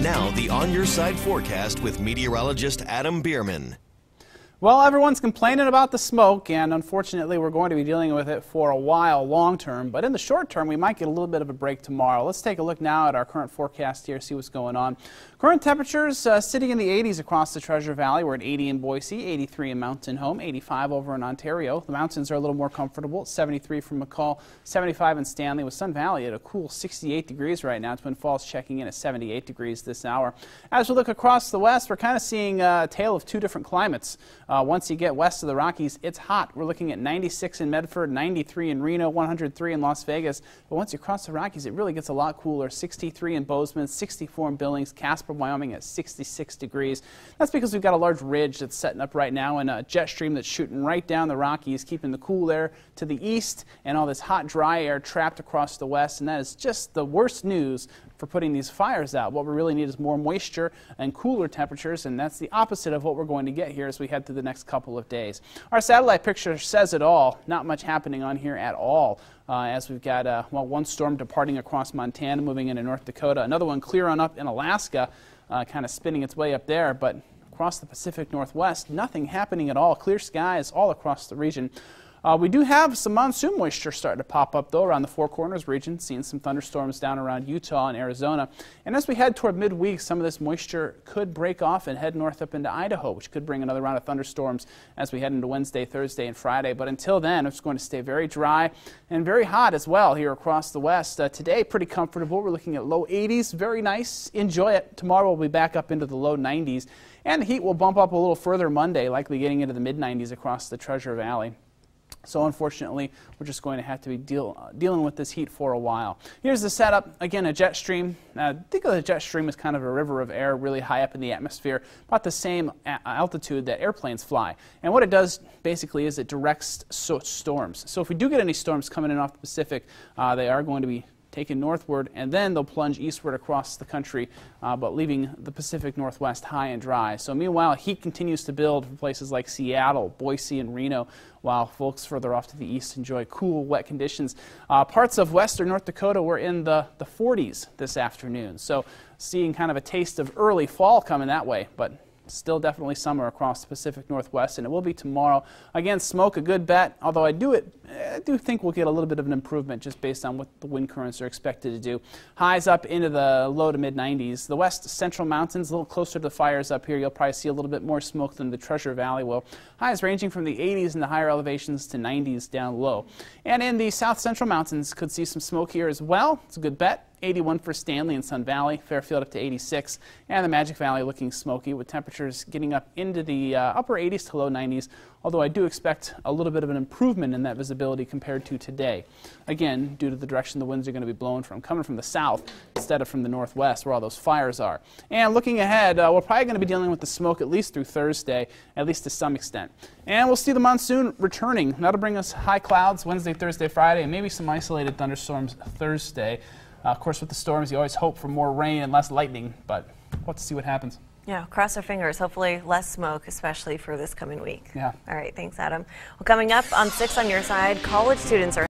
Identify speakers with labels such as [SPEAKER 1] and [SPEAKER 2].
[SPEAKER 1] Now, the On Your Side forecast with meteorologist Adam Behrman.
[SPEAKER 2] Well, everyone's complaining about the smoke, and unfortunately we're going to be dealing with it for a while long term, but in the short term we might get a little bit of a break tomorrow. Let's take a look now at our current forecast here, see what's going on. Current temperatures sitting in the 80s across the Treasure Valley. We're at 80 in Boise, 83 in Mountain Home, 85 over in Ontario. The mountains are a little more comfortable, 73 from McCall, 75 in Stanley, with Sun Valley at a cool 68 degrees right now. Twin Falls checking in at 78 degrees this hour. As we look across the west, we're kind of seeing a tale of two different climates. Once you get west of the Rockies, it's hot. We're looking at 96 in Medford, 93 in Reno, 103 in Las Vegas. But once you cross the Rockies, it really gets a lot cooler. 63 in Bozeman, 64 in Billings, Casper, Wyoming at 66 degrees. That's because we've got a large ridge that's setting up right now and a jet stream that's shooting right down the Rockies, keeping the cool air to the east and all this hot, dry air trapped across the west. And that is just the worst news for putting these fires out. What we really need is more moisture and cooler temperatures, and that's the opposite of what we're going to get here as we head through the next couple of days. Our satellite picture says it all. Not much happening on here at all, as we've got one storm departing across Montana, moving into North Dakota, another one clear on up in Alaska, kind of spinning its way up there, but across the Pacific Northwest, nothing happening at all. Clear skies all across the region. We do have some monsoon moisture starting to pop up, though, around the Four Corners region, seeing some thunderstorms down around Utah and Arizona. And as we head toward midweek, some of this moisture could break off and head north up into Idaho, which could bring another round of thunderstorms as we head into Wednesday, Thursday, and Friday. But until then, it's going to stay very dry and very hot as well here across the west. Today, pretty comfortable. We're looking at low 80s. Very nice. Enjoy it. Tomorrow, we'll be back up into the low 90s. And the heat will bump up a little further Monday, likely getting into the mid-90s across the Treasure Valley. So unfortunately, we're just going to have to be dealing with this heat for a while. Here's the setup. Again, a jet stream. Think of the jet stream as kind of a river of air really high up in the atmosphere, about the same altitude that airplanes fly. And what it does basically is it directs storms. So if we do get any storms coming in off the Pacific, they are going to be taken northward, and then they'll plunge eastward across the country, but leaving the Pacific Northwest high and dry. So meanwhile, heat continues to build for places like Seattle, Boise, and Reno, while folks further off to the east enjoy cool, wet conditions. Parts of western North Dakota were in the 40s this afternoon, so seeing kind of a taste of early fall coming that way, but still definitely summer across the Pacific Northwest, and it will be tomorrow. Again, smoke a good bet, although I do think we'll get a little bit of an improvement just based on what the wind currents are expected to do. Highs up into the low to mid-90s. The west central mountains, a little closer to the fires up here, you'll probably see a little bit more smoke than the Treasure Valley will. Highs ranging from the 80s in the higher elevations to 90s down low. And in the south central mountains, could see some smoke here as well. It's a good bet. 81 for Stanley and Sun Valley, Fairfield up to 86, and the Magic Valley looking smoky with temperatures getting up into the upper 80s to low 90s, although I do expect a little bit of an improvement in that visibility compared to today. Again, due to the direction the winds are going to be blowing from, coming from the south instead of from the northwest where all those fires are. And looking ahead, we're probably going to be dealing with the smoke at least through Thursday, at least to some extent. And we'll see the monsoon returning. That'll bring us high clouds Wednesday, Thursday, Friday, and maybe some isolated thunderstorms Thursday. Of course, with the storms, you always hope for more rain and less lightning, but we'll have to see what happens.
[SPEAKER 3] Yeah, cross our fingers. Hopefully less smoke, especially for this coming week.
[SPEAKER 2] Yeah.
[SPEAKER 3] All right, thanks, Adam. Well, coming up on 6 on Your Side, college students are